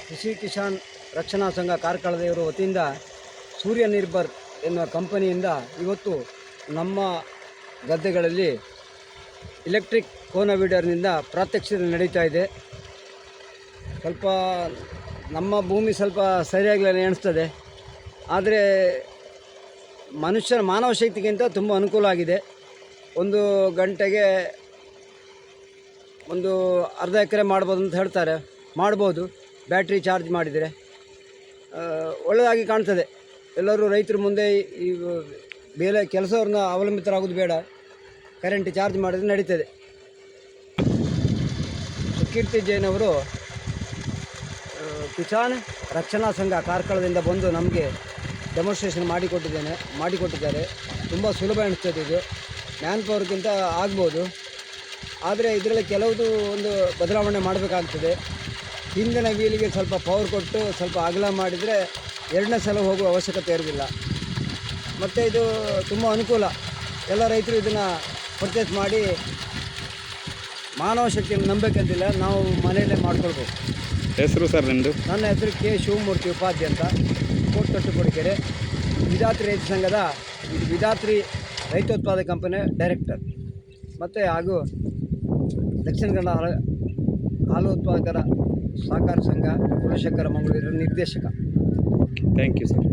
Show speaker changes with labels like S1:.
S1: ಕೃಷಿ ಕಿಸಾನ್ ರಕ್ಷಣಾ ಸಂಘ ಕಾರ್ಕಳದವರ ವತಿಯಿಂದ ಸೂರ್ಯ ನಿರ್ಭರ್ ಎನ್ನುವ ಕಂಪನಿಯಿಂದ ಇವತ್ತು ನಮ್ಮ ಗದ್ದೆಗಳಲ್ಲಿ ಎಲೆಕ್ಟ್ರಿಕ್ ಕೋನ ವೀಡರ್ನಿಂದ ಪ್ರಾತ್ಯಕ್ಷಿಕೆ ನಡೀತಾ ಇದೆ. ಸ್ವಲ್ಪ ನಮ್ಮ ಭೂಮಿ ಸ್ವಲ್ಪ ಸರಿಯಾಗಿ ಎಣಿಸ್ತದೆ, ಆದರೆ ಮಾನವ ಶಕ್ತಿಗಿಂತ ತುಂಬ ಅನುಕೂಲ ಆಗಿದೆ. ಒಂದು ಗಂಟೆಗೆ ಒಂದು ಅರ್ಧ ಎಕರೆ ಮಾಡ್ಬೋದು ಅಂತ ಹೇಳ್ತಾರೆ, ಮಾಡ್ಬೋದು ಬ್ಯಾಟ್ರಿ ಚಾರ್ಜ್ ಮಾಡಿದರೆ ಒಳ್ಳೆಯದಾಗಿ ಕಾಣ್ತದೆ. ಎಲ್ಲರೂ ರೈತರು ಮುಂದೆ ಈ ಬೇರೆ ಕೆಲಸವ್ರನ್ನ ಅವಲಂಬಿತರಾಗೋದು ಬೇಡ, ಕರೆಂಟ್ ಚಾರ್ಜ್ ಮಾಡಿದ್ರೆ ನಡೀತದೆ. ಕೀರ್ತಿ ಜೈನ್ ಅವರು ಕಿಸಾನ್ ರಕ್ಷಣಾ ಸಂಘ ಕಾರ್ಕಳದಿಂದ ಬಂದು ನಮಗೆ ಡೆಮಾನ್ಸ್ಟ್ರೇಷನ್ ಮಾಡಿಕೊಟ್ಟಿದ್ದಾರೆ. ತುಂಬ ಸುಲಭ ಅನಿಸ್ತದೆ. ಇದು ಮ್ಯಾನ್ ಪವರ್ಗಿಂತ ಆಗ್ಬೋದು, ಆದರೆ ಇದರಲ್ಲಿ ಕೆಲವುದು ಒಂದು ಬದಲಾವಣೆ ಮಾಡಬೇಕಾಗ್ತದೆ. ಹಿಂದಿನ ವೀಲಿಗೆ ಸ್ವಲ್ಪ ಪವರ್ ಕೊಟ್ಟು ಸ್ವಲ್ಪ ಅಗಲ ಮಾಡಿದರೆ ಎರಡನೇ ಸಲ ಹೋಗುವ ಅವಶ್ಯಕತೆ ಇರೋದಿಲ್ಲ. ಮತ್ತು ಇದು ತುಂಬ ಅನುಕೂಲ. ಎಲ್ಲ ರೈತರು ಇದನ್ನು ಪರ್ಚೇಸ್ ಮಾಡಿ ಮಾನವ ಶಕ್ತಿಯನ್ನು ನಂಬೇಕಂತಿಲ್ಲ, ನಾವು ಮನೆಯಲ್ಲೇ ಮಾಡ್ಕೊಳ್ಬೋದು.
S2: ಹೆಸರು ಸರ್ ನಿಮ್ಮದು? ನನ್ನ
S1: ಹೆಸರು ಕೆ ಶಿವಮೂರ್ತಿ ಉಪಾಧ್ಯ ಅಂತ, ಕೋಟು ಕೊಡಿಕೆರೆ, ವಿಧಾತ್ರಿ ರೈತ ಸಂಘದ ವಿಧಾತ್ರಿ ರೈತೋತ್ಪಾದಕ ಕಂಪನಿಯ ಡೈರೆಕ್ಟರ್ ಮತ್ತು ಹಾಗೂ ದಕ್ಷಿಣ ಕನ್ನಡ ಹಾಲು ಉತ್ಪಾದಕರ ಸಹಕಾರ ಸಂಘ ಕುಲಶೇಖರ ಮಂಗಳೂರಿನ ನಿರ್ದೇಶಕ.
S2: Thank you sir.